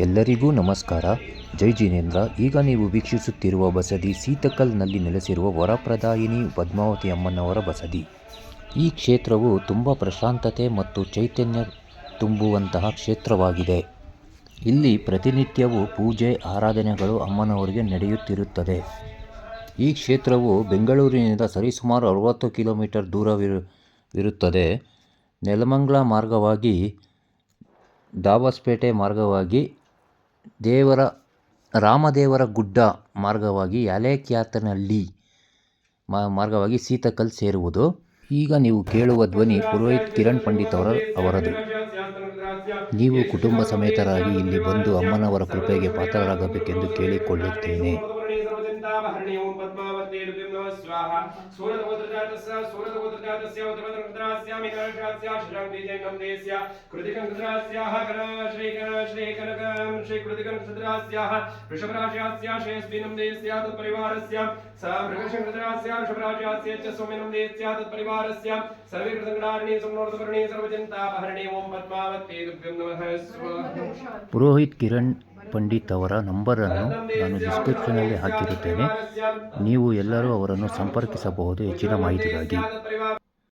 ಎಲ್ಲರಿಗೂ ನಮಸ್ಕಾರ. ಜೈ ಜಿನೇಂದ್ರ. ಈಗ ನೀವು ವೀಕ್ಷಿಸುತ್ತಿರುವ ಬಸದಿ ಸೀತಕಲ್ನಲ್ಲಿ ನೆಲೆಸಿರುವ ವರಪ್ರದಾಯಿನಿ ಪದ್ಮಾವತಿ ಅಮ್ಮನವರ ಬಸದಿ. ಈ ಕ್ಷೇತ್ರವು ತುಂಬ ಪ್ರಶಾಂತತೆ ಮತ್ತು ಚೈತನ್ಯ ತುಂಬುವಂತಹ ಕ್ಷೇತ್ರವಾಗಿದೆ. ಇಲ್ಲಿ ಪ್ರತಿನಿತ್ಯವೂ ಪೂಜೆ ಆರಾಧನೆಗಳು ಅಮ್ಮನವರಿಗೆ ನಡೆಯುತ್ತಿರುತ್ತದೆ. ಈ ಕ್ಷೇತ್ರವು ಬೆಂಗಳೂರಿನಿಂದ ಸರಿಸುಮಾರು 60 ಕಿಲೋಮೀಟರ್ ದೂರವಿರುತ್ತದೆ. ನೆಲಮಂಗಲ ಮಾರ್ಗವಾಗಿ, ದಾಬಸ್ಪೇಟೆ ಮಾರ್ಗವಾಗಿ, ರಾಮದೇವರ ಗುಡ್ಡ ಮಾರ್ಗವಾಗಿ, ಯಾಲೇಕ್ಯಾತನಹಳ್ಳಿ ಮಾರ್ಗವಾಗಿ ಸೀತಕಲ್ ಸೇರುವುದು. ಈಗ ನೀವು ಕೇಳುವ ಧ್ವನಿ ಪುರೋಹಿತ್ ಕಿರಣ್ ಪಂಡಿತ್ ಅವರದು. ನೀವು ಕುಟುಂಬ ಸಮೇತರಾಗಿ ಇಲ್ಲಿ ಬಂದು ಅಮ್ಮನವರ ಕೃಪೆಗೆ ಪಾತ್ರರಾಗಬೇಕೆಂದು ಕೇಳಿಕೊಳ್ಳುತ್ತೇನೆ. ಪುರೋಹಿತ್ ಕಿರಣ್ ಪಂಡಿತ್ ಅವರ ನಂಬರನ್ನು ನಾನು ಡಿಸ್ಕ್ರಿಪ್ಷನಲ್ಲಿ ಹಾಕಿರುತ್ತೇನೆ. ನೀವು ಎಲ್ಲರೂ ಅವರನ್ನು ಸಂಪರ್ಕಿಸಬಹುದು ಹೆಚ್ಚಿನ ಮಾಹಿತಿಗಾಗಿ.